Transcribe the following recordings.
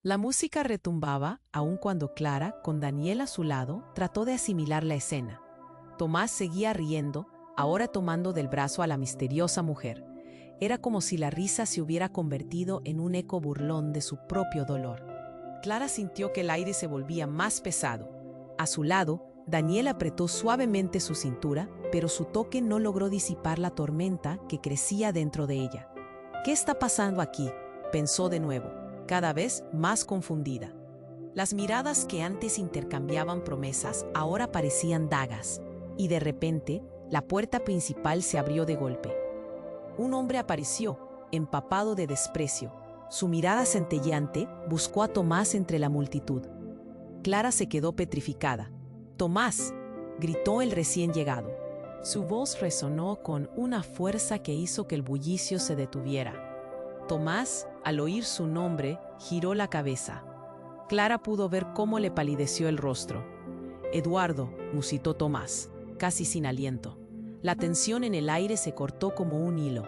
La música retumbaba, aun cuando Clara, con Daniel a su lado, trató de asimilar la escena. Tomás seguía riendo, ahora tomando del brazo a la misteriosa mujer. Era como si la risa se hubiera convertido en un eco burlón de su propio dolor. Clara sintió que el aire se volvía más pesado. A su lado, Daniel apretó suavemente su cintura, pero su toque no logró disipar la tormenta que crecía dentro de ella. ¿Qué está pasando aquí?, pensó de nuevo, cada vez más confundida. Las miradas que antes intercambiaban promesas ahora parecían dagas, y de repente, la puerta principal se abrió de golpe. Un hombre apareció, empapado de desprecio. Su mirada centelleante buscó a Tomás entre la multitud. Clara se quedó petrificada. «¡Tomás!», gritó el recién llegado. Su voz resonó con una fuerza que hizo que el bullicio se detuviera. Tomás, al oír su nombre, giró la cabeza. Clara pudo ver cómo le palideció el rostro. «Eduardo», musitó Tomás, casi sin aliento. La tensión en el aire se cortó como un hilo.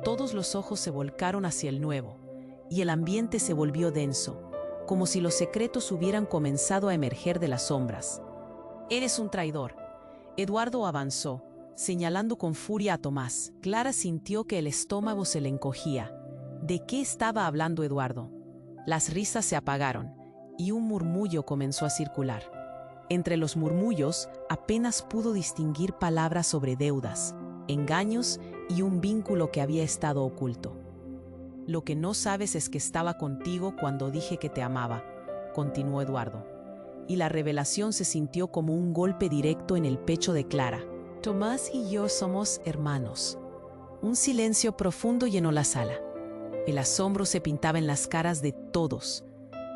Todos los ojos se volcaron hacia el nuevo, y el ambiente se volvió denso, como si los secretos hubieran comenzado a emerger de las sombras. «Eres un traidor». Eduardo avanzó, señalando con furia a Tomás. Clara sintió que el estómago se le encogía. ¿De qué estaba hablando Eduardo? Las risas se apagaron, y un murmullo comenzó a circular. Entre los murmullos apenas pudo distinguir palabras sobre deudas, engaños y un vínculo que había estado oculto. «Lo que no sabes es que estaba contigo cuando dije que te amaba», continuó Eduardo. Y la revelación se sintió como un golpe directo en el pecho de Clara. «Tomás y yo somos hermanos». Un silencio profundo llenó la sala. El asombro se pintaba en las caras de todos,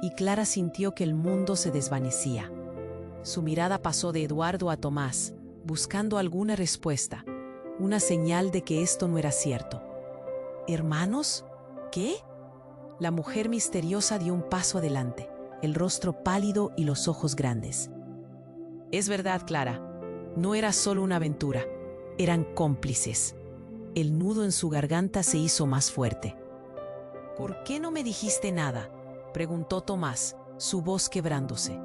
y Clara sintió que el mundo se desvanecía. Su mirada pasó de Eduardo a Tomás, buscando alguna respuesta, una señal de que esto no era cierto. «¿Hermanos? ¿Qué?». La mujer misteriosa dio un paso adelante, el rostro pálido y los ojos grandes. «Es verdad, Clara. No era solo una aventura. Eran cómplices». El nudo en su garganta se hizo más fuerte. «¿Por qué no me dijiste nada?», preguntó Tomás, su voz quebrándose.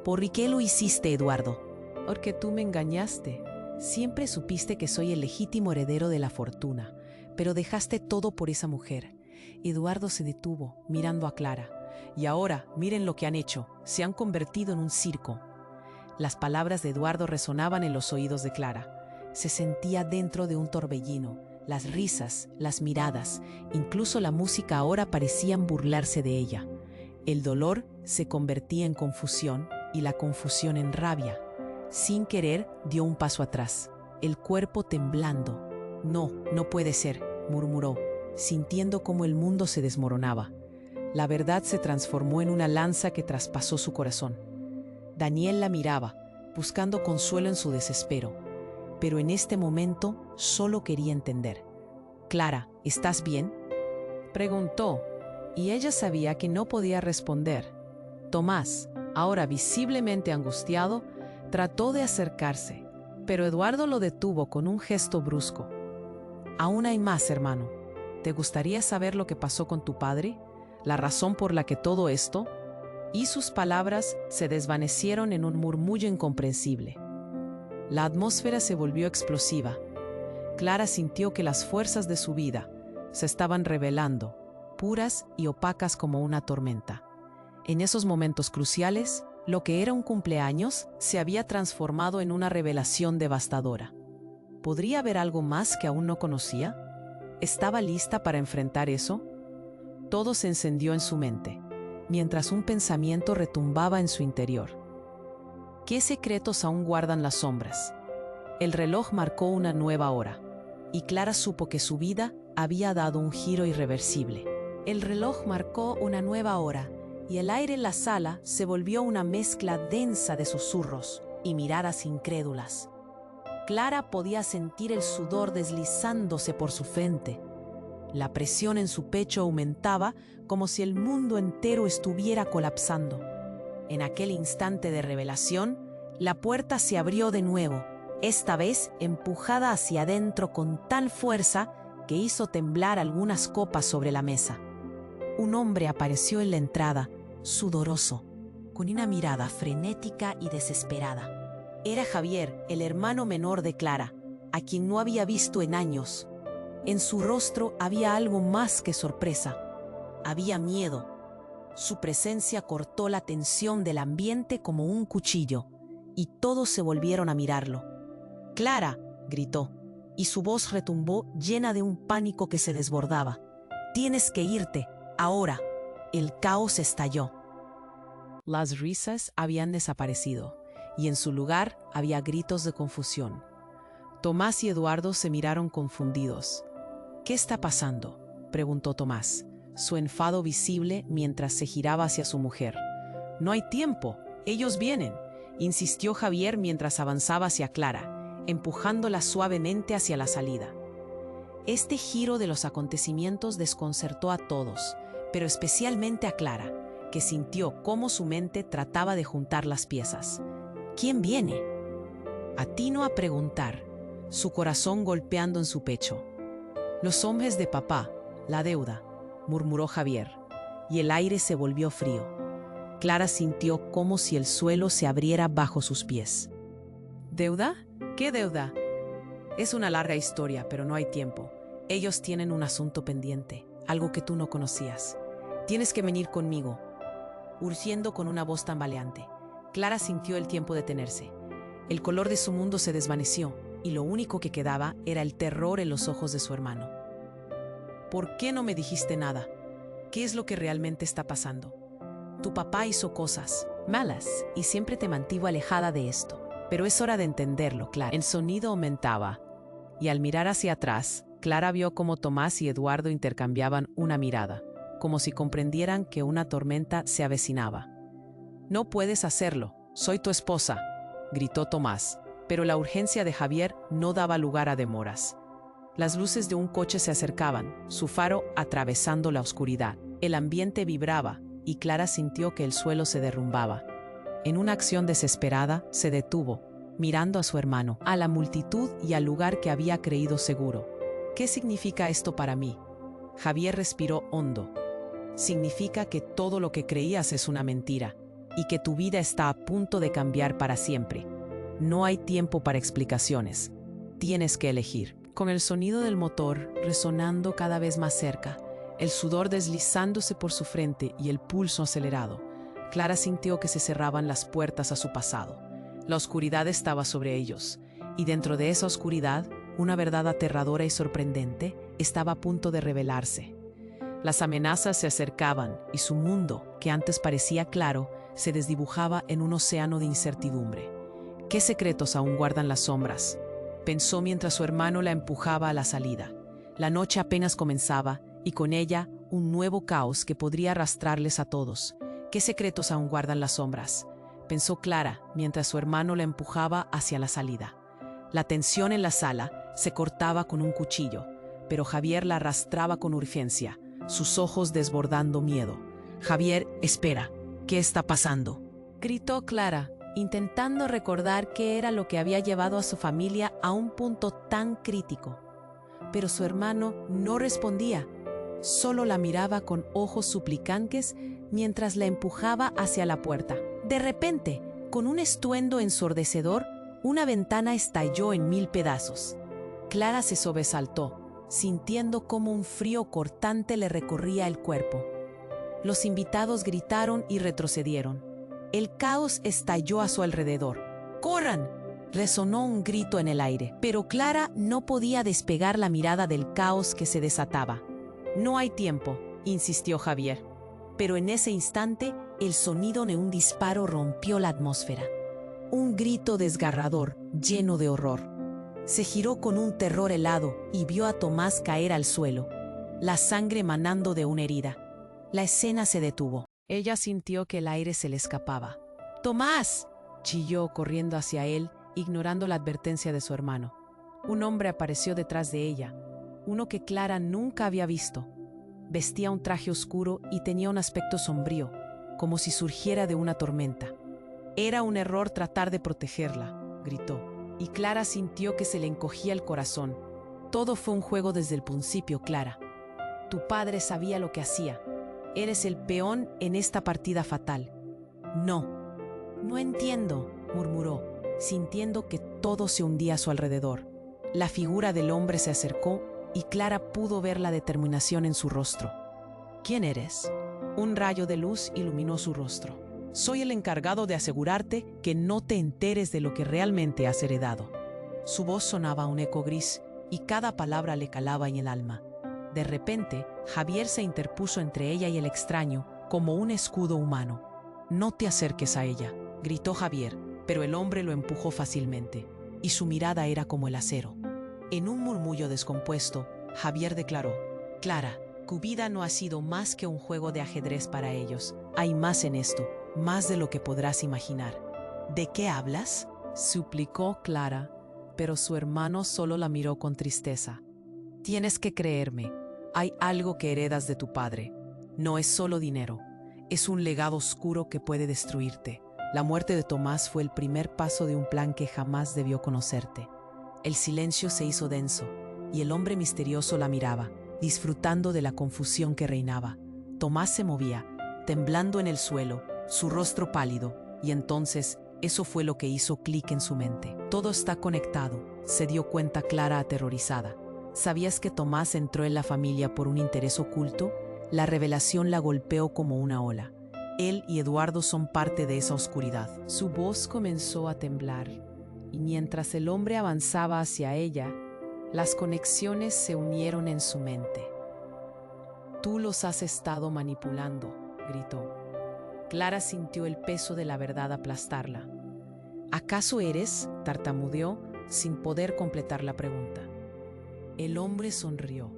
«¿Por qué lo hiciste, Eduardo?». «Porque tú me engañaste. Siempre supiste que soy el legítimo heredero de la fortuna, pero dejaste todo por esa mujer». Eduardo se detuvo, mirando a Clara. «Y ahora, miren lo que han hecho. Se han convertido en un circo». Las palabras de Eduardo resonaban en los oídos de Clara. Se sentía dentro de un torbellino. Las risas, las miradas, incluso la música ahora parecían burlarse de ella. El dolor se convertía en confusión y la confusión en rabia. Sin querer, dio un paso atrás, el cuerpo temblando. «No, no puede ser», murmuró, sintiendo cómo el mundo se desmoronaba. La verdad se transformó en una lanza que traspasó su corazón. Daniel la miraba, buscando consuelo en su desespero, pero en este momento solo quería entender. «Clara, ¿estás bien?», preguntó, y ella sabía que no podía responder. Tomás, ahora visiblemente angustiado, trató de acercarse, pero Eduardo lo detuvo con un gesto brusco. «Aún hay más, hermano. ¿Te gustaría saber lo que pasó con tu padre? ¿La razón por la que todo esto?». Y sus palabras se desvanecieron en un murmullo incomprensible. La atmósfera se volvió explosiva. Clara sintió que las fuerzas de su vida se estaban revelando, puras y opacas como una tormenta. En esos momentos cruciales, lo que era un cumpleaños se había transformado en una revelación devastadora. ¿Podría haber algo más que aún no conocía? ¿Estaba lista para enfrentar eso? Todo se encendió en su mente, mientras un pensamiento retumbaba en su interior. ¿Qué secretos aún guardan las sombras? El reloj marcó una nueva hora, y Clara supo que su vida había dado un giro irreversible. El reloj marcó una nueva hora, y el aire en la sala se volvió una mezcla densa de susurros y miradas incrédulas. Clara podía sentir el sudor deslizándose por su frente. La presión en su pecho aumentaba como si el mundo entero estuviera colapsando. En aquel instante de revelación, la puerta se abrió de nuevo, esta vez empujada hacia adentro con tal fuerza que hizo temblar algunas copas sobre la mesa. Un hombre apareció en la entrada, sudoroso, con una mirada frenética y desesperada. Era Javier, el hermano menor de Clara, a quien no había visto en años. En su rostro había algo más que sorpresa. Había miedo. Su presencia cortó la tensión del ambiente como un cuchillo, y todos se volvieron a mirarlo. «¡Clara!», gritó, y su voz retumbó llena de un pánico que se desbordaba. «Tienes que irte, ahora». El caos estalló. Las risas habían desaparecido, y en su lugar había gritos de confusión. Tomás y Eduardo se miraron confundidos. «¿Qué está pasando?», preguntó Tomás, su enfado visible mientras se giraba hacia su mujer. «No hay tiempo, ellos vienen», insistió Javier mientras avanzaba hacia Clara, empujándola suavemente hacia la salida. Este giro de los acontecimientos desconcertó a todos, pero especialmente a Clara, que sintió cómo su mente trataba de juntar las piezas. «¿Quién viene?», atinó a preguntar, su corazón golpeando en su pecho. «Los hombres de papá, la deuda», murmuró Javier, y el aire se volvió frío. Clara sintió como si el suelo se abriera bajo sus pies. «¿Deuda? ¿Qué deuda?». «Es una larga historia, pero no hay tiempo. Ellos tienen un asunto pendiente, algo que tú no conocías. Tienes que venir conmigo», urgiendo con una voz tambaleante. Clara sintió el tiempo detenerse. El color de su mundo se desvaneció, y lo único que quedaba era el terror en los ojos de su hermano. «¿Por qué no me dijiste nada? ¿Qué es lo que realmente está pasando?». «Tu papá hizo cosas malas y siempre te mantuvo alejada de esto. Pero es hora de entenderlo, Clara». El sonido aumentaba, y al mirar hacia atrás, Clara vio cómo Tomás y Eduardo intercambiaban una mirada, como si comprendieran que una tormenta se avecinaba. «No puedes hacerlo, soy tu esposa», gritó Tomás, pero la urgencia de Javier no daba lugar a demoras. Las luces de un coche se acercaban, su faro atravesando la oscuridad. El ambiente vibraba, y Clara sintió que el suelo se derrumbaba. En una acción desesperada, se detuvo, mirando a su hermano, a la multitud y al lugar que había creído seguro. «¿Qué significa esto para mí?». Javier respiró hondo. «Significa que todo lo que creías es una mentira, y que tu vida está a punto de cambiar para siempre. No hay tiempo para explicaciones. Tienes que elegir». Con el sonido del motor resonando cada vez más cerca, el sudor deslizándose por su frente y el pulso acelerado, Clara sintió que se cerraban las puertas a su pasado. La oscuridad estaba sobre ellos, y dentro de esa oscuridad, una verdad aterradora y sorprendente estaba a punto de revelarse. Las amenazas se acercaban, y su mundo, que antes parecía claro, se desdibujaba en un océano de incertidumbre. «¿Qué secretos aún guardan las sombras?», pensó mientras su hermano la empujaba a la salida. La noche apenas comenzaba, y con ella un nuevo caos que podría arrastrarles a todos. «¿Qué secretos aún guardan las sombras?», pensó Clara mientras su hermano la empujaba hacia la salida. La tensión en la sala se cortaba con un cuchillo, pero Javier la arrastraba con urgencia, sus ojos desbordando miedo. «Javier, espera, ¿qué está pasando?», gritó Clara, intentando recordar qué era lo que había llevado a su familia a un punto tan crítico. Pero su hermano no respondía, solo la miraba con ojos suplicantes mientras la empujaba hacia la puerta. De repente, con un estruendo ensordecedor, una ventana estalló en 1000 pedazos. Clara se sobresaltó, sintiendo cómo un frío cortante le recorría el cuerpo. Los invitados gritaron y retrocedieron. El caos estalló a su alrededor. «¡Corran!», resonó un grito en el aire, pero Clara no podía despegar la mirada del caos que se desataba. «No hay tiempo», insistió Javier. Pero en ese instante, el sonido de un disparo rompió la atmósfera. Un grito desgarrador, lleno de horror. Se giró con un terror helado y vio a Tomás caer al suelo, la sangre manando de una herida. La escena se detuvo. Ella sintió que el aire se le escapaba. «¡Tomás!», chilló corriendo hacia él, ignorando la advertencia de su hermano. Un hombre apareció detrás de ella, uno que Clara nunca había visto. Vestía un traje oscuro y tenía un aspecto sombrío, como si surgiera de una tormenta. «Era un error tratar de protegerla», gritó, y Clara sintió que se le encogía el corazón. «Todo fue un juego desde el principio, Clara. Tu padre sabía lo que hacía. Eres el peón en esta partida fatal. No, no entiendo, murmuró, sintiendo que todo se hundía a su alrededor. La figura del hombre se acercó y Clara pudo ver la determinación en su rostro. ¿Quién eres? Un rayo de luz iluminó su rostro. Soy el encargado de asegurarte que no te enteres de lo que realmente has heredado. Su voz sonaba un eco gris y cada palabra le calaba en el alma. De repente, Javier se interpuso entre ella y el extraño como un escudo humano. «No te acerques a ella», gritó Javier, pero el hombre lo empujó fácilmente, y su mirada era como el acero. En un murmullo descompuesto, Javier declaró: «Clara, tu vida no ha sido más que un juego de ajedrez para ellos. Hay más en esto, más de lo que podrás imaginar». «¿De qué hablas?», suplicó Clara, pero su hermano solo la miró con tristeza. «Tienes que creerme, hay algo que heredas de tu padre. No es solo dinero, es un legado oscuro que puede destruirte. La muerte de Tomás fue el primer paso de un plan que jamás debió conocerte». El silencio se hizo denso, y el hombre misterioso la miraba, disfrutando de la confusión que reinaba. Tomás se movía, temblando en el suelo, su rostro pálido, y entonces eso fue lo que hizo clic en su mente. Todo está conectado, se dio cuenta Clara aterrorizada. ¿Sabías que Tomás entró en la familia por un interés oculto? La revelación la golpeó como una ola. Él y Eduardo son parte de esa oscuridad. Su voz comenzó a temblar, y mientras el hombre avanzaba hacia ella, las conexiones se unieron en su mente. «Tú los has estado manipulando», gritó. Clara sintió el peso de la verdad aplastarla. «¿Acaso eres?», tartamudeó, sin poder completar la pregunta. El hombre sonrió.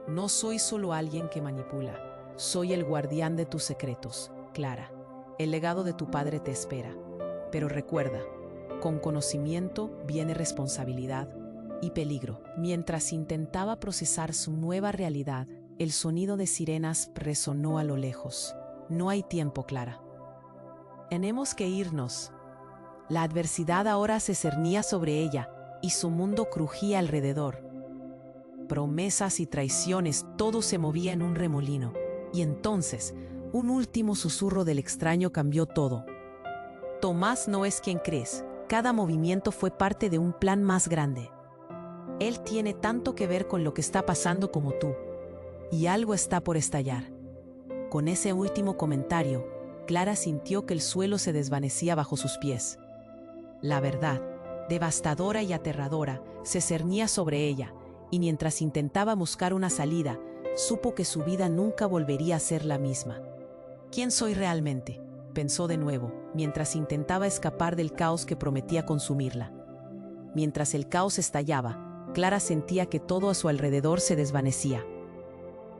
«No soy solo alguien que manipula, soy el guardián de tus secretos, Clara. El legado de tu padre te espera. Pero recuerda, con conocimiento viene responsabilidad y peligro». Mientras intentaba procesar su nueva realidad, el sonido de sirenas resonó a lo lejos. «No hay tiempo, Clara. Tenemos que irnos». La adversidad ahora se cernía sobre ella y su mundo crujía alrededor. Promesas y traiciones, todo se movía en un remolino. Y entonces, un último susurro del extraño cambió todo. «Tomás no es quien crees. Cada movimiento fue parte de un plan más grande. Él tiene tanto que ver con lo que está pasando como tú. Y algo está por estallar». Con ese último comentario, Clara sintió que el suelo se desvanecía bajo sus pies. La verdad, devastadora y aterradora, se cernía sobre ella, y mientras intentaba buscar una salida, supo que su vida nunca volvería a ser la misma. «¿Quién soy realmente?», pensó de nuevo, mientras intentaba escapar del caos que prometía consumirla. Mientras el caos estallaba, Clara sentía que todo a su alrededor se desvanecía.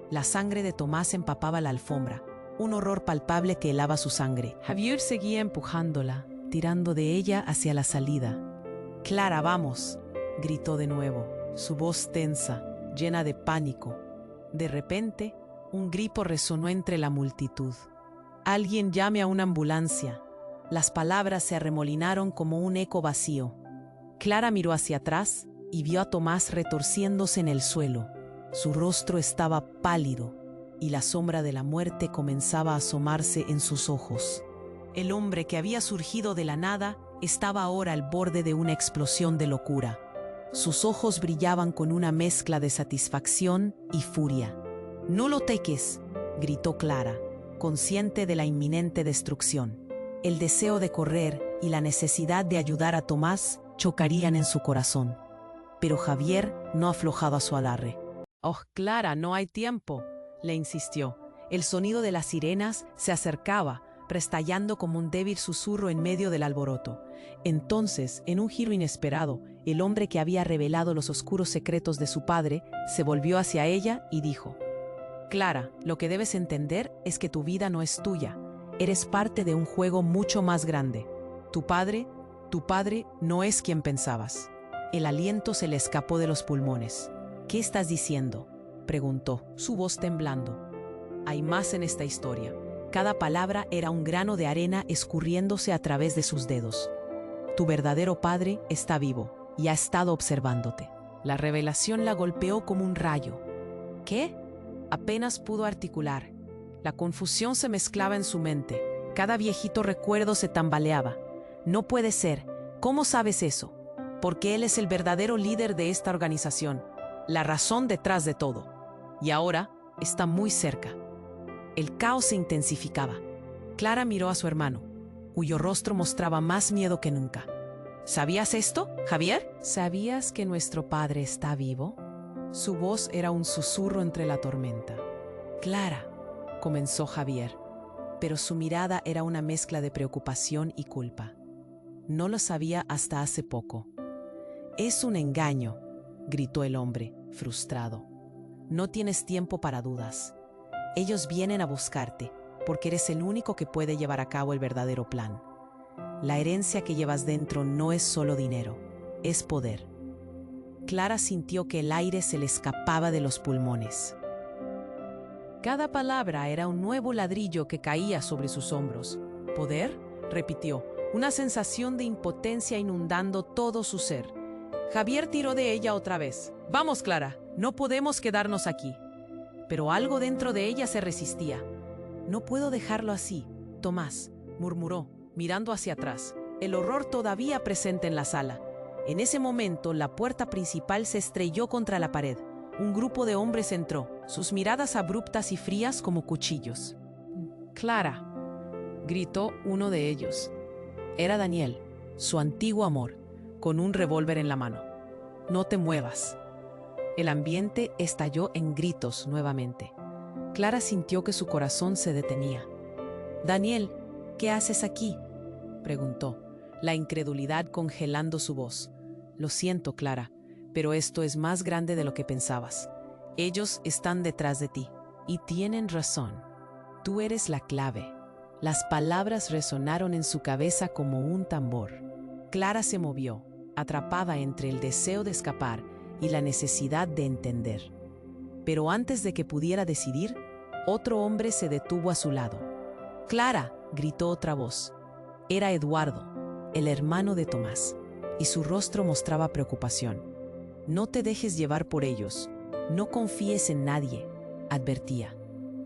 La sangre de Tomás empapaba la alfombra, un horror palpable que helaba su sangre. Javier seguía empujándola, tirando de ella hacia la salida. «Clara, vamos», gritó de nuevo, su voz tensa, llena de pánico. De repente, un grito resonó entre la multitud. «Alguien llame a una ambulancia». Las palabras se arremolinaron como un eco vacío. Clara miró hacia atrás y vio a Tomás retorciéndose en el suelo. Su rostro estaba pálido y la sombra de la muerte comenzaba a asomarse en sus ojos. El hombre que había surgido de la nada estaba ahora al borde de una explosión de locura. Sus ojos brillaban con una mezcla de satisfacción y furia. «No lo toques», gritó Clara, consciente de la inminente destrucción. El deseo de correr y la necesidad de ayudar a Tomás chocarían en su corazón. Pero Javier no aflojaba su agarre. «Oh, Clara, no hay tiempo», le insistió. El sonido de las sirenas se acercaba, restallando como un débil susurro en medio del alboroto. Entonces, en un giro inesperado, el hombre que había revelado los oscuros secretos de su padre se volvió hacia ella y dijo: «Clara, lo que debes entender es que tu vida no es tuya. Eres parte de un juego mucho más grande. Tu padre no es quien pensabas». El aliento se le escapó de los pulmones. «¿Qué estás diciendo?», preguntó, su voz temblando. «Hay más en esta historia». Cada palabra era un grano de arena escurriéndose a través de sus dedos. «Tu verdadero padre está vivo y ha estado observándote». La revelación la golpeó como un rayo. «¿Qué?», apenas pudo articular. La confusión se mezclaba en su mente. Cada viejito recuerdo se tambaleaba. No puede ser. ¿Cómo sabes eso? Porque él es el verdadero líder de esta organización, la razón detrás de todo. Y ahora está muy cerca. El caos se intensificaba. Clara miró a su hermano, cuyo rostro mostraba más miedo que nunca. ¿Sabías esto, Javier? ¿Sabías que nuestro padre está vivo? Su voz era un susurro entre la tormenta. Clara, comenzó Javier, pero su mirada era una mezcla de preocupación y culpa. No lo sabía hasta hace poco. Es un engaño, gritó el hombre, frustrado. No tienes tiempo para dudas. Ellos vienen a buscarte, porque eres el único que puede llevar a cabo el verdadero plan. La herencia que llevas dentro no es solo dinero, es poder. Clara sintió que el aire se le escapaba de los pulmones. Cada palabra era un nuevo ladrillo que caía sobre sus hombros. ¿Poder?, repitió, una sensación de impotencia inundando todo su ser. Javier tiró de ella otra vez. «Vamos, Clara, no podemos quedarnos aquí». Pero algo dentro de ella se resistía. «No puedo dejarlo así, Tomás», murmuró, mirando hacia atrás, el horror todavía presente en la sala. En ese momento, la puerta principal se estrelló contra la pared. Un grupo de hombres entró, sus miradas abruptas y frías como cuchillos. «Clara», gritó uno de ellos. Era Daniel, su antiguo amor, con un revólver en la mano. «No te muevas». El ambiente estalló en gritos nuevamente. Clara sintió que su corazón se detenía. «Daniel, ¿qué haces aquí?», preguntó, la incredulidad congelando su voz. «Lo siento, Clara, pero esto es más grande de lo que pensabas. Ellos están detrás de ti, y tienen razón. Tú eres la clave». Las palabras resonaron en su cabeza como un tambor. Clara se movió, atrapada entre el deseo de escapar y la necesidad de entender. Pero antes de que pudiera decidir, otro hombre se detuvo a su lado. «Clara», gritó otra voz. Era Eduardo, el hermano de Tomás, y su rostro mostraba preocupación. «No te dejes llevar por ellos. No confíes en nadie», advertía.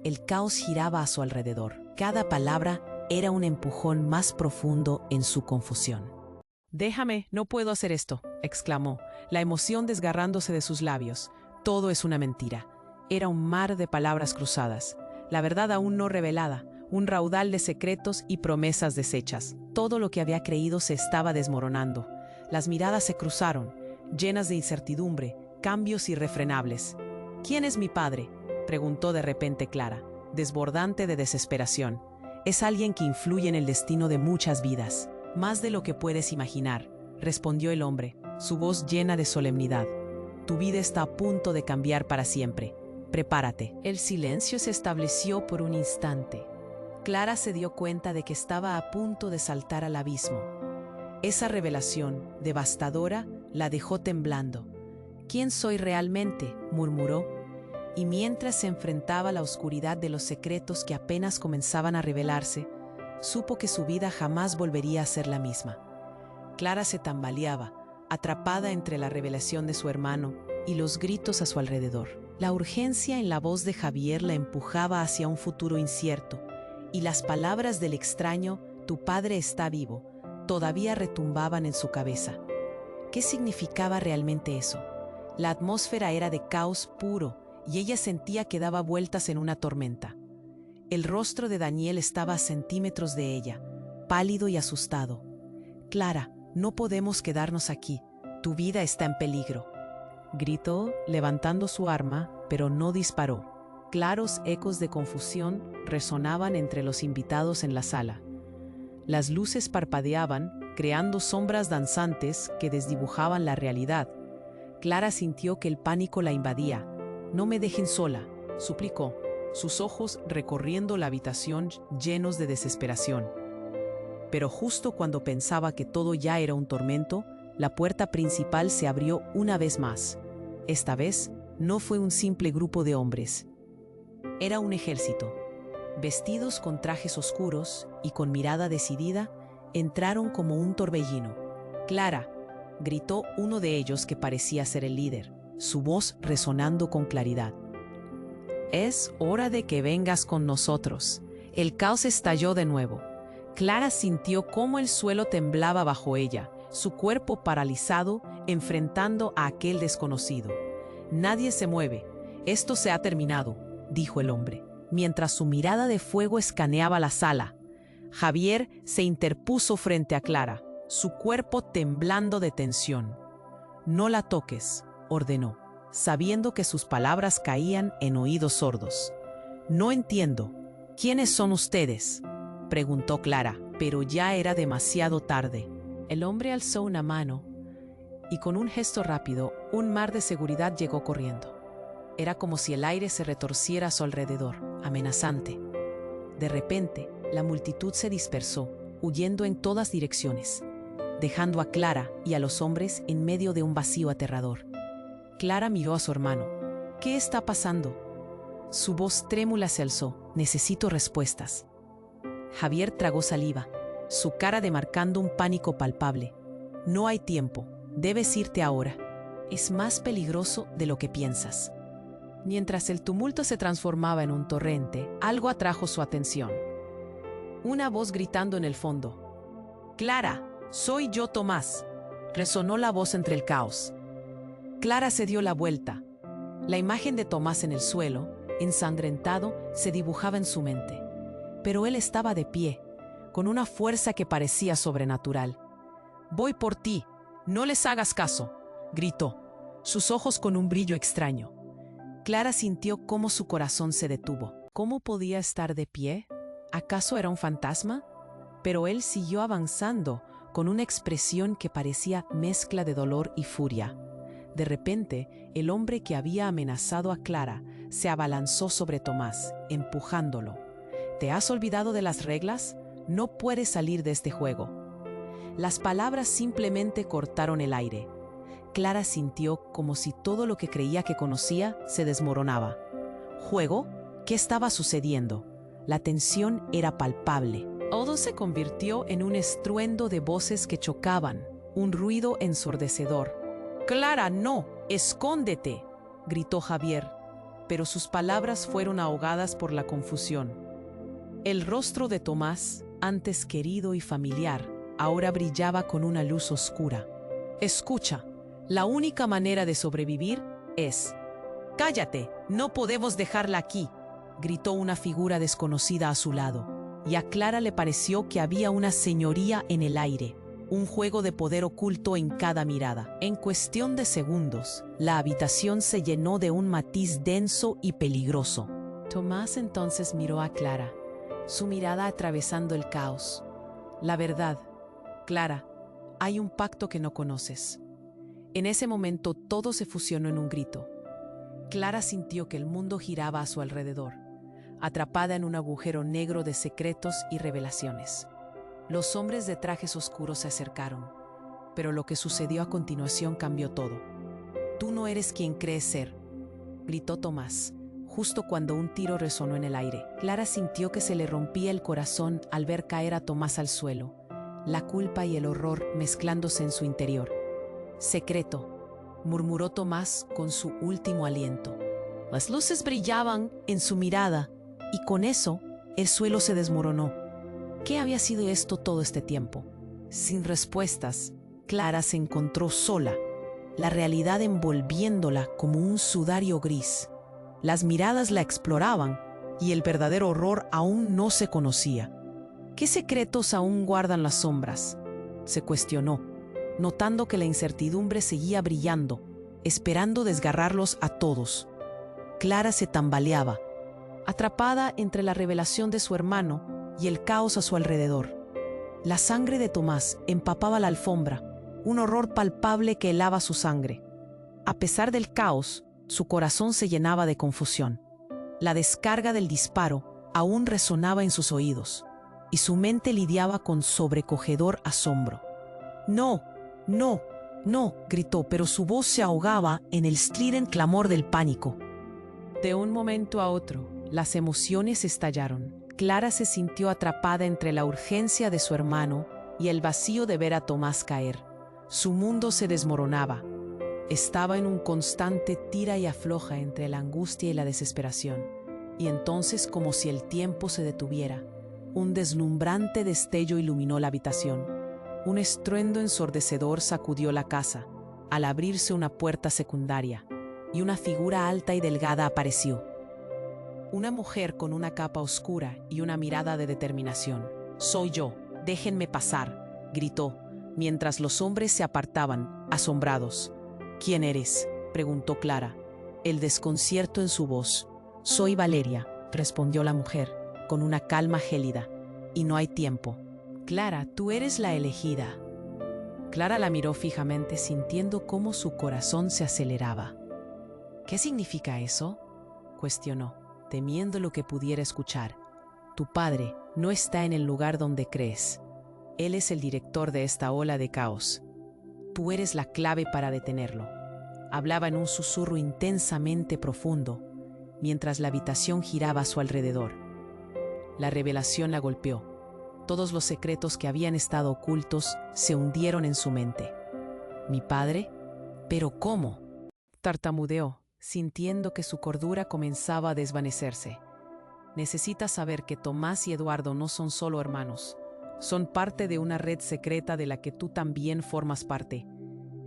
El caos giraba a su alrededor. Cada palabra era un empujón más profundo en su confusión. «Déjame, no puedo hacer esto», exclamó, la emoción desgarrándose de sus labios. «Todo es una mentira». Era un mar de palabras cruzadas, la verdad aún no revelada, un raudal de secretos y promesas deshechas. Todo lo que había creído se estaba desmoronando. Las miradas se cruzaron, llenas de incertidumbre, cambios irrefrenables. «¿Quién es mi padre?», preguntó de repente Clara, desbordante de desesperación. «Es alguien que influye en el destino de muchas vidas, más de lo que puedes imaginar», respondió el hombre, su voz llena de solemnidad. «Tu vida está a punto de cambiar para siempre. Prepárate». El silencio se estableció por un instante. Clara se dio cuenta de que estaba a punto de saltar al abismo. Esa revelación, devastadora, la dejó temblando. «¿Quién soy realmente?», murmuró. Y mientras se enfrentaba a la oscuridad de los secretos que apenas comenzaban a revelarse, supo que su vida jamás volvería a ser la misma. Clara se tambaleaba, atrapada entre la revelación de su hermano y los gritos a su alrededor. La urgencia en la voz de Javier la empujaba hacia un futuro incierto, y las palabras del extraño, «Tu padre está vivo», todavía retumbaban en su cabeza. ¿Qué significaba realmente eso? La atmósfera era de caos puro, y ella sentía que daba vueltas en una tormenta. El rostro de Daniel estaba a centímetros de ella, pálido y asustado. «Clara, no podemos quedarnos aquí. Tu vida está en peligro», gritó, levantando su arma, pero no disparó. Claros ecos de confusión resonaban entre los invitados en la sala. Las luces parpadeaban, creando sombras danzantes que desdibujaban la realidad. Clara sintió que el pánico la invadía. «No me dejen sola», suplicó, sus ojos recorriendo la habitación llenos de desesperación. Pero justo cuando pensaba que todo ya era un tormento, la puerta principal se abrió una vez más. Esta vez no fue un simple grupo de hombres. Era un ejército. Vestidos con trajes oscuros y con mirada decidida, entraron como un torbellino. «Clara», gritó uno de ellos que parecía ser el líder, su voz resonando con claridad. Es hora de que vengas con nosotros. El caos estalló de nuevo. Clara sintió cómo el suelo temblaba bajo ella, su cuerpo paralizado, enfrentando a aquel desconocido. Nadie se mueve. Esto se ha terminado, dijo el hombre, mientras su mirada de fuego escaneaba la sala. Javier se interpuso frente a Clara, su cuerpo temblando de tensión. No la toques, ordenó, sabiendo que sus palabras caían en oídos sordos. No entiendo. ¿Quiénes son ustedes?, preguntó Clara, pero ya era demasiado tarde. El hombre alzó una mano y con un gesto rápido, un mar de seguridad llegó corriendo. Era como si el aire se retorciera a su alrededor, amenazante. De repente, la multitud se dispersó, huyendo en todas direcciones, dejando a Clara y a los hombres en medio de un vacío aterrador. Clara miró a su hermano. ¿Qué está pasando? Su voz trémula se alzó. Necesito respuestas. Javier tragó saliva, su cara demarcando un pánico palpable. No hay tiempo. Debes irte ahora. Es más peligroso de lo que piensas. Mientras el tumulto se transformaba en un torrente, algo atrajo su atención. Una voz gritando en el fondo. «Clara, soy yo, Tomás», resonó la voz entre el caos. Clara se dio la vuelta. La imagen de Tomás en el suelo, ensangrentado, se dibujaba en su mente. Pero él estaba de pie, con una fuerza que parecía sobrenatural. «Voy por ti, no les hagas caso», gritó, sus ojos con un brillo extraño. Clara sintió cómo su corazón se detuvo. ¿Cómo podía estar de pie? ¿Acaso era un fantasma? Pero él siguió avanzando, con una expresión que parecía mezcla de dolor y furia. De repente, el hombre que había amenazado a Clara se abalanzó sobre Tomás, empujándolo. ¿Te has olvidado de las reglas? No puedes salir de este juego. Las palabras simplemente cortaron el aire. Clara sintió como si todo lo que creía que conocía se desmoronaba. ¿Juego? ¿Qué estaba sucediendo? La tensión era palpable. Todo se convirtió en un estruendo de voces que chocaban, un ruido ensordecedor. «Clara, no, escóndete», gritó Javier, pero sus palabras fueron ahogadas por la confusión. El rostro de Tomás, antes querido y familiar, ahora brillaba con una luz oscura. «Escucha, la única manera de sobrevivir es...» «Cállate, no podemos dejarla aquí», gritó una figura desconocida a su lado, y a Clara le pareció que había una señoría en el aire. Un juego de poder oculto en cada mirada. En cuestión de segundos, la habitación se llenó de un matiz denso y peligroso. Tomás entonces miró a Clara, su mirada atravesando el caos. «La verdad, Clara, hay un pacto que no conoces». En ese momento todo se fusionó en un grito. Clara sintió que el mundo giraba a su alrededor, atrapada en un agujero negro de secretos y revelaciones. Los hombres de trajes oscuros se acercaron, pero lo que sucedió a continuación cambió todo. «Tú no eres quien crees ser», gritó Tomás, justo cuando un tiro resonó en el aire. Clara sintió que se le rompía el corazón al ver caer a Tomás al suelo, la culpa y el horror mezclándose en su interior. «Secreto», murmuró Tomás con su último aliento. Las luces brillaban en su mirada y con eso el suelo se desmoronó. ¿Qué había sido esto todo este tiempo? Sin respuestas, Clara se encontró sola, la realidad envolviéndola como un sudario gris. Las miradas la exploraban y el verdadero horror aún no se conocía. ¿Qué secretos aún guardan las sombras?, se cuestionó, notando que la incertidumbre seguía brillando, esperando desgarrarlos a todos. Clara se tambaleaba, atrapada entre la revelación de su hermano y el caos a su alrededor. La sangre de Tomás empapaba la alfombra, un horror palpable que helaba su sangre. A pesar del caos, su corazón se llenaba de confusión. La descarga del disparo aún resonaba en sus oídos, y su mente lidiaba con sobrecogedor asombro. «No, no, no», gritó, pero su voz se ahogaba en el stridente clamor del pánico. De un momento a otro, las emociones estallaron. Clara se sintió atrapada entre la urgencia de su hermano y el vacío de ver a Tomás caer. Su mundo se desmoronaba. Estaba en un constante tira y afloja entre la angustia y la desesperación. Y entonces, como si el tiempo se detuviera, un deslumbrante destello iluminó la habitación. Un estruendo ensordecedor sacudió la casa, al abrirse una puerta secundaria, y una figura alta y delgada apareció. Una mujer con una capa oscura y una mirada de determinación. «Soy yo, déjenme pasar», gritó, mientras los hombres se apartaban, asombrados. «¿Quién eres?», preguntó Clara, el desconcierto en su voz. «Soy Valeria», respondió la mujer, con una calma gélida. «Y no hay tiempo». «Clara, tú eres la elegida». Clara la miró fijamente, sintiendo cómo su corazón se aceleraba. «¿Qué significa eso?», cuestionó, temiendo lo que pudiera escuchar. «Tu padre no está en el lugar donde crees. Él es el director de esta ola de caos. Tú eres la clave para detenerlo». Hablaba en un susurro intensamente profundo, mientras la habitación giraba a su alrededor. La revelación la golpeó. Todos los secretos que habían estado ocultos se hundieron en su mente. «¿Mi padre? ¿Pero cómo?», tartamudeó, sintiendo que su cordura comenzaba a desvanecerse. «Necesitas saber que Tomás y Eduardo no son solo hermanos. Son parte de una red secreta de la que tú también formas parte.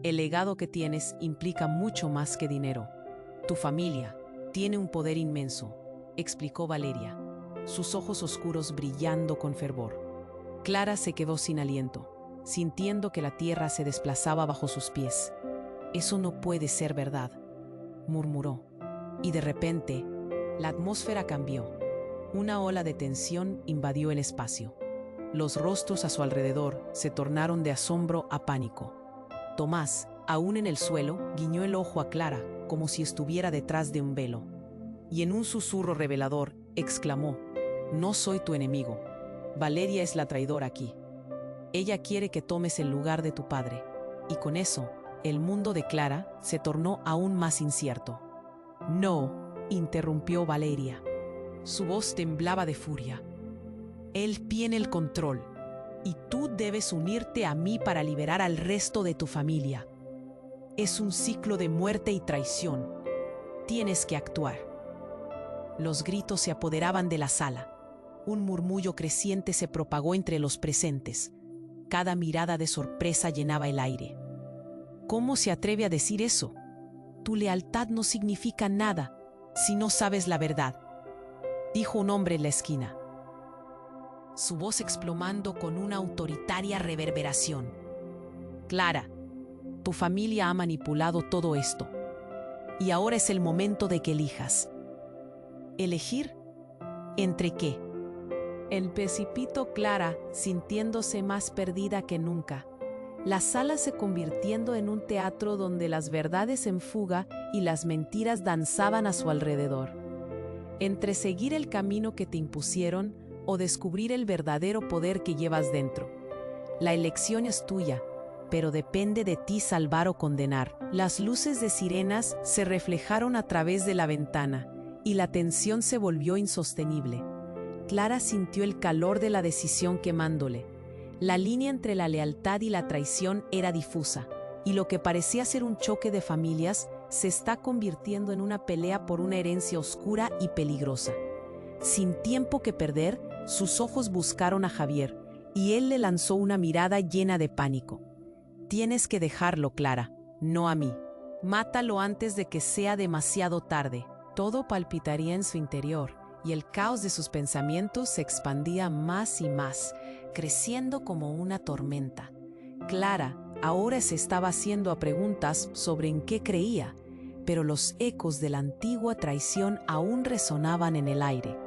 El legado que tienes implica mucho más que dinero. Tu familia tiene un poder inmenso», explicó Valeria, sus ojos oscuros brillando con fervor. Clara se quedó sin aliento, sintiendo que la tierra se desplazaba bajo sus pies. «Eso no puede ser verdad», murmuró. Y de repente, la atmósfera cambió. Una ola de tensión invadió el espacio. Los rostros a su alrededor se tornaron de asombro a pánico. Tomás, aún en el suelo, guiñó el ojo a Clara, como si estuviera detrás de un velo. Y en un susurro revelador, exclamó: «No soy tu enemigo. Valeria es la traidora aquí. Ella quiere que tomes el lugar de tu padre». Y con eso, el mundo de Clara se tornó aún más incierto. «No», interrumpió Valeria. Su voz temblaba de furia. «Él tiene el control, y tú debes unirte a mí para liberar al resto de tu familia. Es un ciclo de muerte y traición. Tienes que actuar». Los gritos se apoderaban de la sala. Un murmullo creciente se propagó entre los presentes. Cada mirada de sorpresa llenaba el aire. «¿Cómo se atreve a decir eso? Tu lealtad no significa nada si no sabes la verdad», dijo un hombre en la esquina, su voz explomando con una autoritaria reverberación. «Clara, tu familia ha manipulado todo esto, y ahora es el momento de que elijas». «¿Elegir? ¿Entre qué?». El precipitó Clara, sintiéndose más perdida que nunca. La sala se convirtiendo en un teatro donde las verdades en fuga y las mentiras danzaban a su alrededor. Entre seguir el camino que te impusieron o descubrir el verdadero poder que llevas dentro. La elección es tuya, pero depende de ti salvar o condenar. Las luces de sirenas se reflejaron a través de la ventana y la tensión se volvió insostenible. Clara sintió el calor de la decisión quemándole. La línea entre la lealtad y la traición era difusa, y lo que parecía ser un choque de familias se está convirtiendo en una pelea por una herencia oscura y peligrosa. Sin tiempo que perder, sus ojos buscaron a Javier, y él le lanzó una mirada llena de pánico. «Tienes que dejarlo, Clara, no a mí. Mátalo antes de que sea demasiado tarde». Todo palpitaría en su interior, y el caos de sus pensamientos se expandía más y más, creciendo como una tormenta. Clara ahora se estaba haciendo preguntas sobre en qué creía, pero los ecos de la antigua traición aún resonaban en el aire.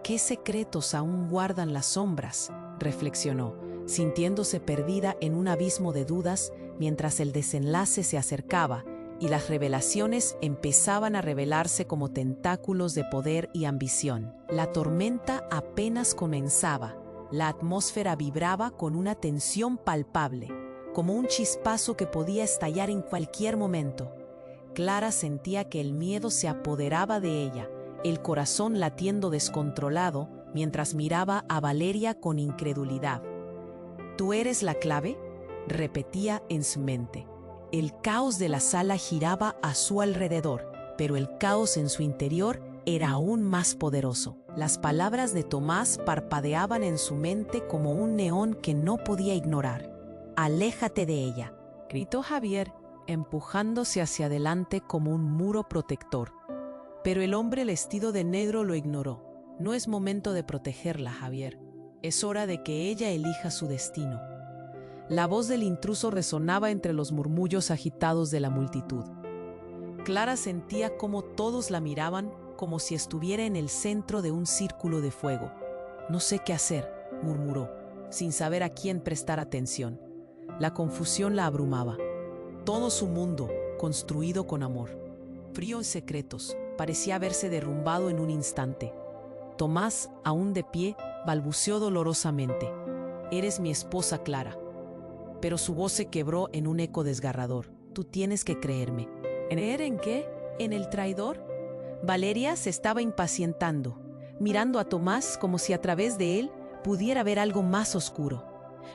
«¿Qué secretos aún guardan las sombras?», reflexionó, sintiéndose perdida en un abismo de dudas mientras el desenlace se acercaba y las revelaciones empezaban a revelarse como tentáculos de poder y ambición. La tormenta apenas comenzaba. La atmósfera vibraba con una tensión palpable, como un chispazo que podía estallar en cualquier momento. Clara sentía que el miedo se apoderaba de ella, el corazón latiendo descontrolado mientras miraba a Valeria con incredulidad. «¿Tú eres la clave?», repetía en su mente. El caos de la sala giraba a su alrededor, pero el caos en su interior era aún más poderoso. Las palabras de Tomás parpadeaban en su mente como un neón que no podía ignorar. «Aléjate de ella», gritó Javier, empujándose hacia adelante como un muro protector. Pero el hombre vestido de negro lo ignoró. «No es momento de protegerla, Javier. Es hora de que ella elija su destino». La voz del intruso resonaba entre los murmullos agitados de la multitud. Clara sentía cómo todos la miraban como si estuviera en el centro de un círculo de fuego. «No sé qué hacer», murmuró, sin saber a quién prestar atención. La confusión la abrumaba. Todo su mundo, construido con amor, frío y secretos, parecía haberse derrumbado en un instante. Tomás, aún de pie, balbuceó dolorosamente: «Eres mi esposa, Clara». Pero su voz se quebró en un eco desgarrador. «Tú tienes que creerme». ¿Creer en qué? ¿En el traidor? Valeria se estaba impacientando, mirando a Tomás como si a través de él pudiera ver algo más oscuro.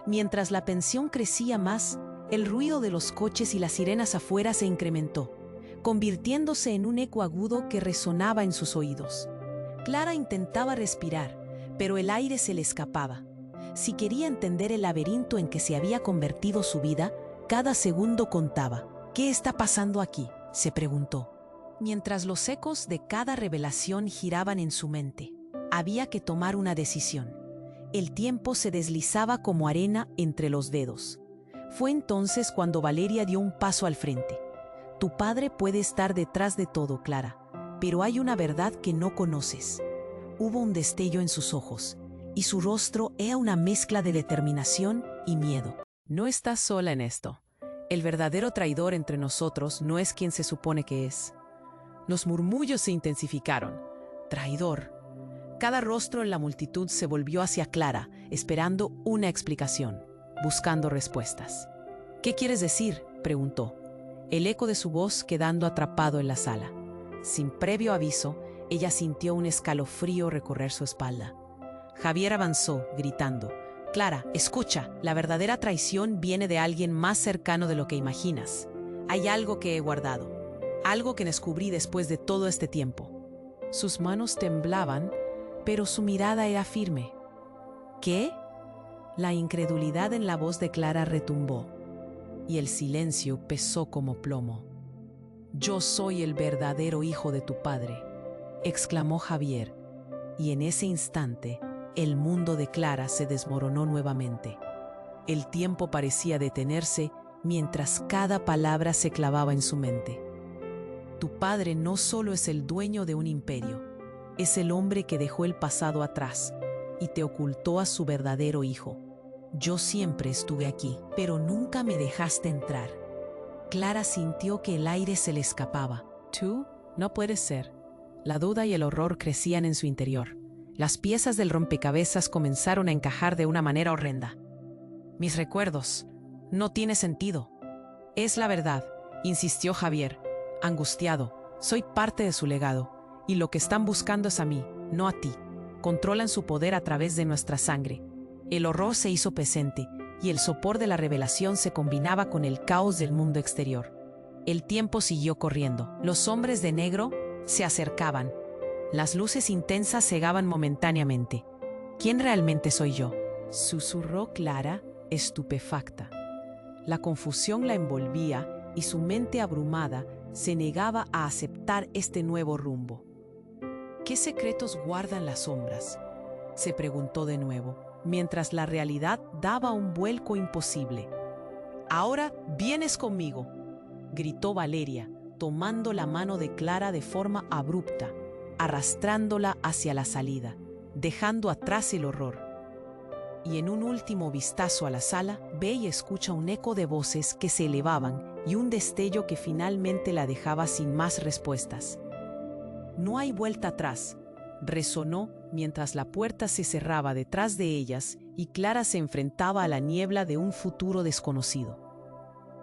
Mientras la tensión crecía más, el ruido de los coches y las sirenas afuera se incrementó, convirtiéndose en un eco agudo que resonaba en sus oídos. Clara intentaba respirar, pero el aire se le escapaba. Si quería entender el laberinto en que se había convertido su vida, cada segundo contaba. «¿Qué está pasando aquí?», se preguntó, mientras los ecos de cada revelación giraban en su mente. Había que tomar una decisión. El tiempo se deslizaba como arena entre los dedos. Fue entonces cuando Valeria dio un paso al frente. «Tu padre puede estar detrás de todo, Clara, pero hay una verdad que no conoces». Hubo un destello en sus ojos, y su rostro era una mezcla de determinación y miedo. «No estás sola en esto. El verdadero traidor entre nosotros no es quien se supone que es». Los murmullos se intensificaron. «Traidor». Cada rostro en la multitud se volvió hacia Clara, esperando una explicación, buscando respuestas. «¿Qué quieres decir?», preguntó, el eco de su voz quedando atrapado en la sala. Sin previo aviso, ella sintió un escalofrío recorrer su espalda. Javier avanzó, gritando: «Clara, escucha, la verdadera traición viene de alguien más cercano de lo que imaginas. Hay algo que he guardado, algo que descubrí después de todo este tiempo». Sus manos temblaban, pero su mirada era firme. «¿Qué?». La incredulidad en la voz de Clara retumbó, y el silencio pesó como plomo. «Yo soy el verdadero hijo de tu padre», exclamó Javier, y en ese instante el mundo de Clara se desmoronó nuevamente. El tiempo parecía detenerse mientras cada palabra se clavaba en su mente. «Tu padre no solo es el dueño de un imperio, es el hombre que dejó el pasado atrás y te ocultó a su verdadero hijo. Yo siempre estuve aquí, pero nunca me dejaste entrar». Clara sintió que el aire se le escapaba. «¿Tú? No puedes ser». La duda y el horror crecían en su interior. Las piezas del rompecabezas comenzaron a encajar de una manera horrenda. «Mis recuerdos. No tiene sentido». «Es la verdad», insistió Javier, angustiado. «Soy parte de su legado, y lo que están buscando es a mí, no a ti. Controlan su poder a través de nuestra sangre». El horror se hizo presente, y el sopor de la revelación se combinaba con el caos del mundo exterior. El tiempo siguió corriendo. Los hombres de negro se acercaban. Las luces intensas cegaban momentáneamente. «¿Quién realmente soy yo?», susurró Clara, estupefacta. La confusión la envolvía y su mente abrumada se negaba a aceptar este nuevo rumbo. «¿Qué secretos guardan las sombras?», se preguntó de nuevo, mientras la realidad daba un vuelco imposible. «Ahora vienes conmigo», gritó Valeria, tomando la mano de Clara de forma abrupta, arrastrándola hacia la salida, dejando atrás el horror. Y en un último vistazo a la sala, ve y escucha un eco de voces que se elevaban y un destello que finalmente la dejaba sin más respuestas. «No hay vuelta atrás», resonó mientras la puerta se cerraba detrás de ellas y Clara se enfrentaba a la niebla de un futuro desconocido.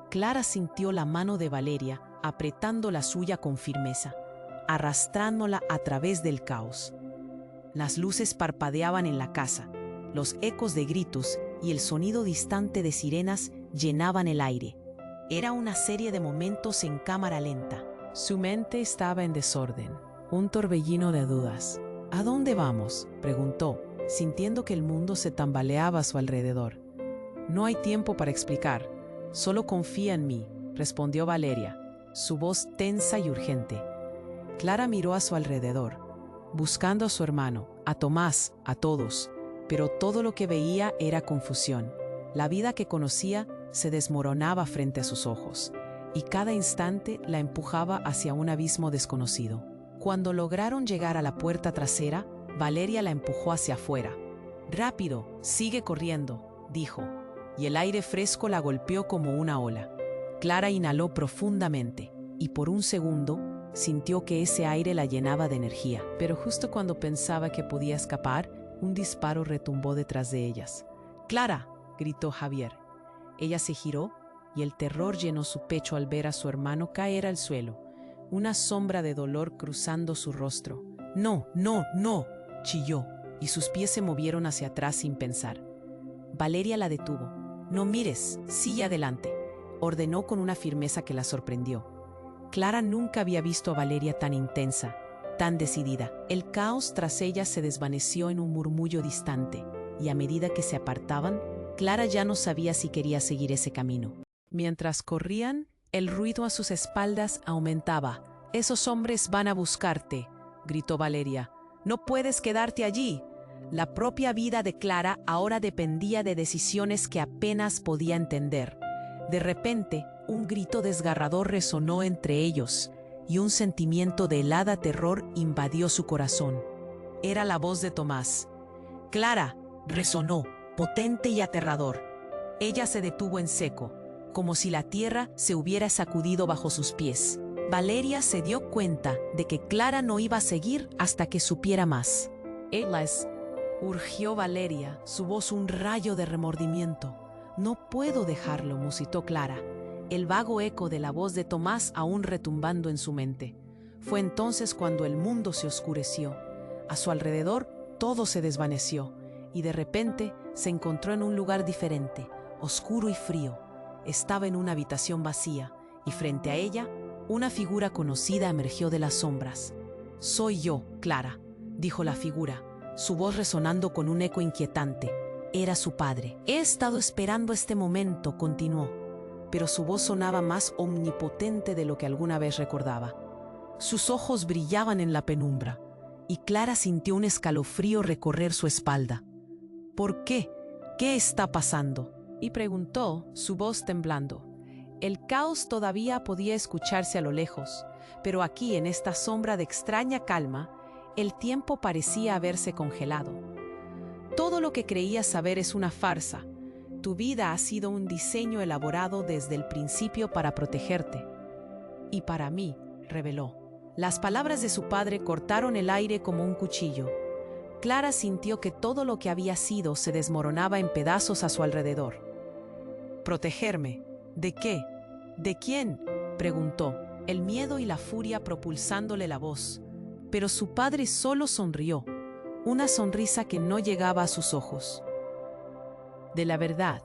Clara sintió la mano de Valeria apretando la suya con firmeza, arrastrándola a través del caos. Las luces parpadeaban en la casa, los ecos de gritos y el sonido distante de sirenas llenaban el aire. Era una serie de momentos en cámara lenta. Su mente estaba en desorden. un torbellino de dudas. ¿A dónde vamos?, preguntó, sintiendo que el mundo se tambaleaba a su alrededor. No hay tiempo para explicar, solo confía en mí, respondió Valeria, su voz tensa y urgente. Clara miró a su alrededor, buscando a su hermano, a Tomás, a todos, pero todo lo que veía era confusión. La vida que conocía se desmoronaba frente a sus ojos, y cada instante la empujaba hacia un abismo desconocido. Cuando lograron llegar a la puerta trasera, Valeria la empujó hacia afuera. «Rápido, sigue corriendo», dijo, y el aire fresco la golpeó como una ola. Clara inhaló profundamente, y por un segundo sintió que ese aire la llenaba de energía. Pero justo cuando pensaba que podía escapar, un disparo retumbó detrás de ellas. «¡Clara!», gritó Javier. Ella se giró, y el terror llenó su pecho al ver a su hermano caer al suelo, una sombra de dolor cruzando su rostro. «¡No, no, no!», chilló, y sus pies se movieron hacia atrás sin pensar. Valeria la detuvo. «No mires, sigue adelante», ordenó con una firmeza que la sorprendió. Clara nunca había visto a Valeria tan intensa, tan decidida. El caos tras ella se desvaneció en un murmullo distante, y a medida que se apartaban, Clara ya no sabía si quería seguir ese camino. Mientras corrían, el ruido a sus espaldas aumentaba. «Esos hombres van a buscarte», gritó Valeria. «No puedes quedarte allí». La propia vida de Clara ahora dependía de decisiones que apenas podía entender. De repente, un grito desgarrador resonó entre ellos, y un sentimiento de helada terror invadió su corazón. Era la voz de Tomás. «¡Clara!», resonó, potente y aterrador. Ella se detuvo en seco, como si la tierra se hubiera sacudido bajo sus pies. Valeria se dio cuenta de que Clara no iba a seguir hasta que supiera más. «Ellas», urgió Valeria, su voz un rayo de remordimiento. «No puedo dejarlo», musitó Clara, el vago eco de la voz de Tomás aún retumbando en su mente. Fue entonces cuando el mundo se oscureció. A su alrededor todo se desvaneció, y de repente se encontró en un lugar diferente, oscuro y frío. Estaba en una habitación vacía, y frente a ella, una figura conocida emergió de las sombras. «Soy yo, Clara», dijo la figura, su voz resonando con un eco inquietante. Era su padre. «He estado esperando este momento», continuó, pero su voz sonaba más omnipotente de lo que alguna vez recordaba. Sus ojos brillaban en la penumbra, y Clara sintió un escalofrío recorrer su espalda. «¿Por qué? ¿Qué está pasando?», y preguntó, su voz temblando. El caos todavía podía escucharse a lo lejos, pero aquí, en esta sombra de extraña calma, el tiempo parecía haberse congelado. «Todo lo que creías saber es una farsa. Tu vida ha sido un diseño elaborado desde el principio para protegerte. Y para mí», reveló. Las palabras de su padre cortaron el aire como un cuchillo. Clara sintió que todo lo que había sido se desmoronaba en pedazos a su alrededor. «¿Protegerme? ¿De qué? ¿De quién?», preguntó, el miedo y la furia propulsándole la voz. Pero su padre solo sonrió, una sonrisa que no llegaba a sus ojos. «De la verdad,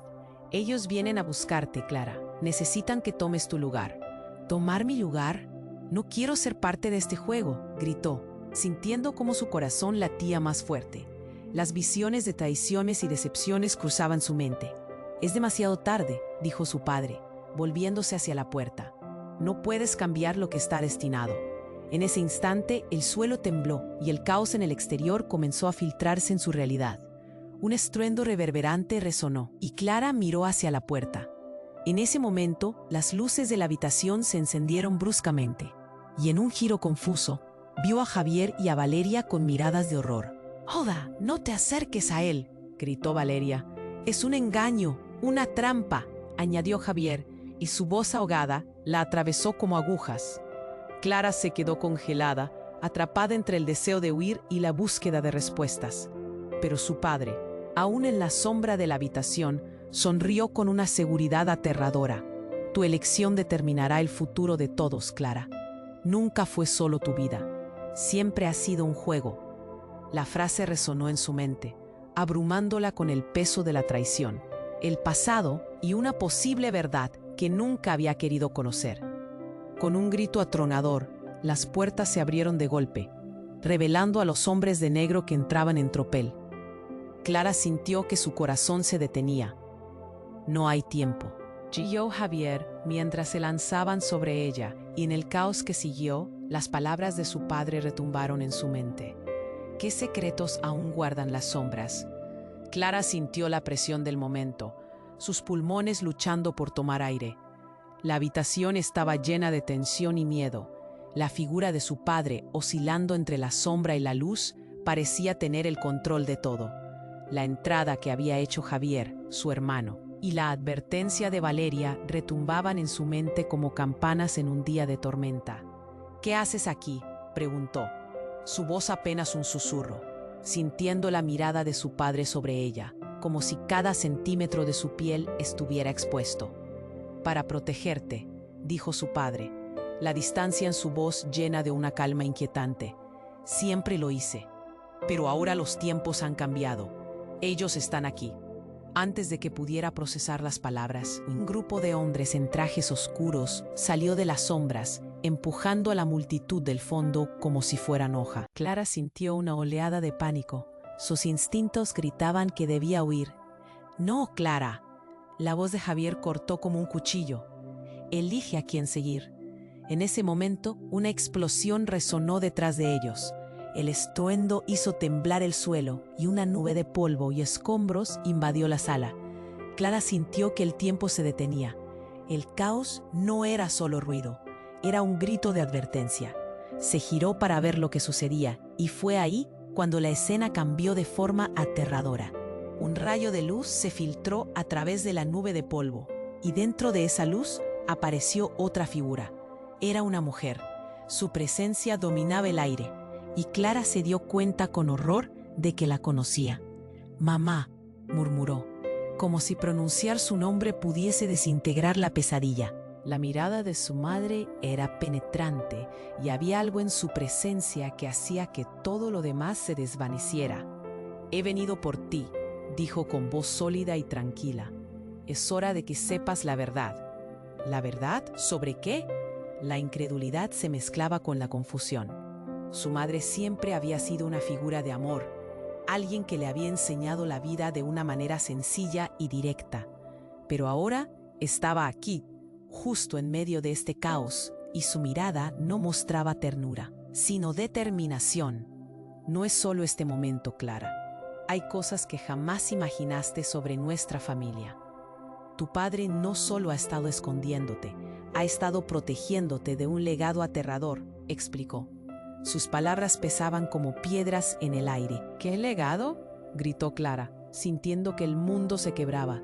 ellos vienen a buscarte, Clara. Necesitan que tomes tu lugar». «¿Tomar mi lugar? No quiero ser parte de este juego», gritó, sintiendo cómo su corazón latía más fuerte. Las visiones de traiciones y decepciones cruzaban su mente. «Es demasiado tarde», dijo su padre, volviéndose hacia la puerta. «No puedes cambiar lo que está destinado». En ese instante, el suelo tembló y el caos en el exterior comenzó a filtrarse en su realidad. Un estruendo reverberante resonó, y Clara miró hacia la puerta. En ese momento, las luces de la habitación se encendieron bruscamente, y en un giro confuso, vio a Javier y a Valeria con miradas de horror. «Oda, no te acerques a él», gritó Valeria. «Es un engaño, una trampa», añadió Javier, y su voz ahogada la atravesó como agujas. Clara se quedó congelada, atrapada entre el deseo de huir y la búsqueda de respuestas. Pero su padre, aún en la sombra de la habitación, sonrió con una seguridad aterradora. «Tu elección determinará el futuro de todos, Clara. Nunca fue solo tu vida. Siempre ha sido un juego». La frase resonó en su mente, abrumándola con el peso de la traición, el pasado y una posible verdad que nunca había querido conocer. Con un grito atronador, las puertas se abrieron de golpe, revelando a los hombres de negro que entraban en tropel. Clara sintió que su corazón se detenía. No hay tiempo, chilló Javier mientras se lanzaban sobre ella, y en el caos que siguió, las palabras de su padre retumbaron en su mente. ¿Qué secretos aún guardan las sombras? Clara sintió la presión del momento, sus pulmones luchando por tomar aire. La habitación estaba llena de tensión y miedo. La figura de su padre, oscilando entre la sombra y la luz, parecía tener el control de todo. La entrada que había hecho Javier, su hermano, y la advertencia de Valeria retumbaban en su mente como campanas en un día de tormenta. «¿Qué haces aquí?», preguntó, su voz apenas un susurro, sintiendo la mirada de su padre sobre ella, como si cada centímetro de su piel estuviera expuesto. «Para protegerte», dijo su padre, la distancia en su voz llena de una calma inquietante. «Siempre lo hice, pero ahora los tiempos han cambiado. Ellos están aquí». Antes de que pudiera procesar las palabras, un grupo de hombres en trajes oscuros salió de las sombras, empujando a la multitud del fondo como si fueran hoja. Clara sintió una oleada de pánico. Sus instintos gritaban que debía huir. «No, Clara». La voz de Javier cortó como un cuchillo. «Elige a quién seguir». En ese momento, una explosión resonó detrás de ellos. El estruendo hizo temblar el suelo y una nube de polvo y escombros invadió la sala. Clara sintió que el tiempo se detenía. El caos no era solo ruido, era un grito de advertencia. Se giró para ver lo que sucedía y fue ahí cuando la escena cambió de forma aterradora. Un rayo de luz se filtró a través de la nube de polvo y dentro de esa luz apareció otra figura. Era una mujer. Su presencia dominaba el aire. Y Clara se dio cuenta con horror de que la conocía. «Mamá», murmuró, como si pronunciar su nombre pudiese desintegrar la pesadilla. La mirada de su madre era penetrante y había algo en su presencia que hacía que todo lo demás se desvaneciera. «He venido por ti», dijo con voz sólida y tranquila. «Es hora de que sepas la verdad». «¿La verdad? ¿Sobre qué?». La incredulidad se mezclaba con la confusión. Su madre siempre había sido una figura de amor, alguien que le había enseñado la vida de una manera sencilla y directa. Pero ahora estaba aquí, justo en medio de este caos, y su mirada no mostraba ternura, sino determinación. «No es solo este momento, Clara. Hay cosas que jamás imaginaste sobre nuestra familia. Tu padre no solo ha estado escondiéndote, ha estado protegiéndote de un legado aterrador», explicó. Sus palabras pesaban como piedras en el aire. «¿Qué legado?», gritó Clara, sintiendo que el mundo se quebraba.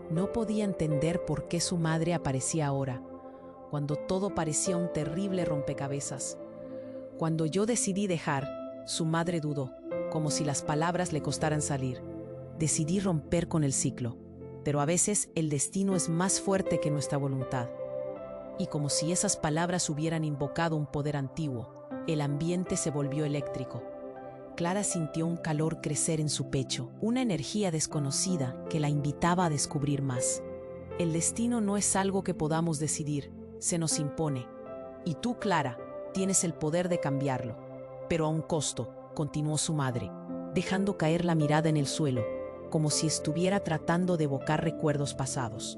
No podía entender por qué su madre aparecía ahora, cuando todo parecía un terrible rompecabezas. Cuando yo decidí dejar, su madre dudó, como si las palabras le costaran salir. Decidí romper con el ciclo, pero a veces el destino es más fuerte que nuestra voluntad. Y como si esas palabras hubieran invocado un poder antiguo, el ambiente se volvió eléctrico. Clara sintió un calor crecer en su pecho, una energía desconocida que la invitaba a descubrir más. El destino no es algo que podamos decidir, se nos impone. Y tú, Clara, tienes el poder de cambiarlo. Pero a un costo, continuó su madre, dejando caer la mirada en el suelo, como si estuviera tratando de evocar recuerdos pasados.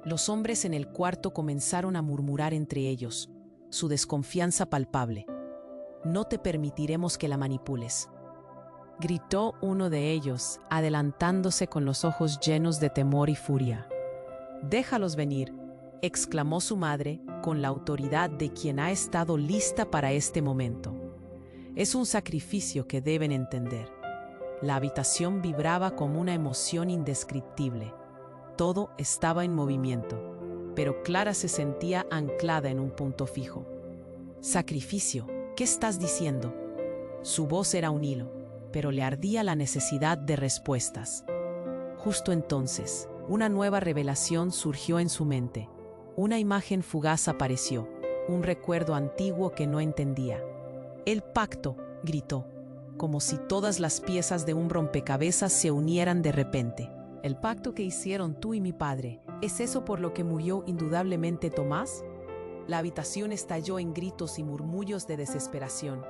Los hombres en el cuarto comenzaron a murmurar entre ellos, su desconfianza palpable. «No te permitiremos que la manipules», gritó uno de ellos, adelantándose con los ojos llenos de temor y furia. «Déjalos venir», exclamó su madre con la autoridad de quien ha estado lista para este momento. «Es un sacrificio que deben entender». La habitación vibraba como una emoción indescriptible. Todo estaba en movimiento, pero Clara se sentía anclada en un punto fijo. «¿Sacrificio? ¿Qué estás diciendo?». Su voz era un hilo, pero le ardía la necesidad de respuestas. Justo entonces, una nueva revelación surgió en su mente. Una imagen fugaz apareció, un recuerdo antiguo que no entendía. «El pacto», gritó, como si todas las piezas de un rompecabezas se unieran de repente. «El pacto que hicieron tú y mi padre, ¿es eso por lo que murió indudablemente Tomás?». La habitación estalló en gritos y murmullos de desesperación.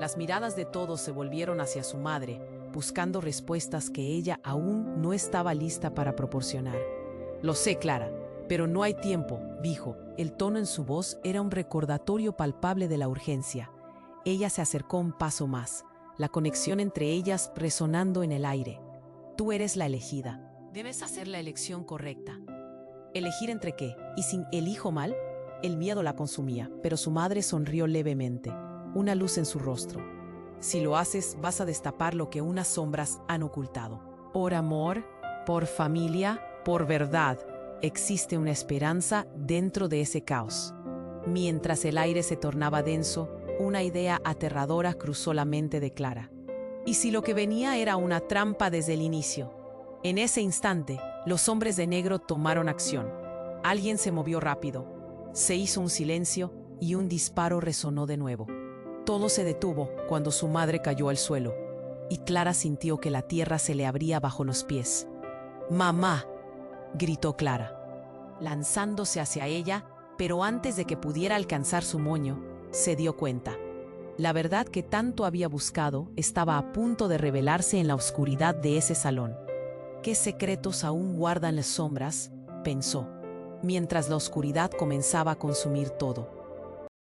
Las miradas de todos se volvieron hacia su madre, buscando respuestas que ella aún no estaba lista para proporcionar. «Lo sé, Clara, pero no hay tiempo», dijo. El tono en su voz era un recordatorio palpable de la urgencia. Ella se acercó un paso más, la conexión entre ellas resonando en el aire. «Tú eres la elegida. Debes hacer la elección correcta». ¿Elegir entre qué? ¿Y si elijo mal? El miedo la consumía, pero su madre sonrió levemente, una luz en su rostro. «Si lo haces, vas a destapar lo que unas sombras han ocultado. Por amor, por familia, por verdad, existe una esperanza dentro de ese caos». Mientras el aire se tornaba denso, una idea aterradora cruzó la mente de Clara. ¿Y si lo que venía era una trampa desde el inicio? En ese instante, los hombres de negro tomaron acción. Alguien se movió rápido. Se hizo un silencio y un disparo resonó de nuevo. Todo se detuvo cuando su madre cayó al suelo, y Clara sintió que la tierra se le abría bajo los pies. «¡Mamá!», gritó Clara, lanzándose hacia ella, pero antes de que pudiera alcanzar su moño, se dio cuenta. La verdad que tanto había buscado estaba a punto de revelarse en la oscuridad de ese salón. «¿Qué secretos aún guardan las sombras?», pensó, mientras la oscuridad comenzaba a consumir todo.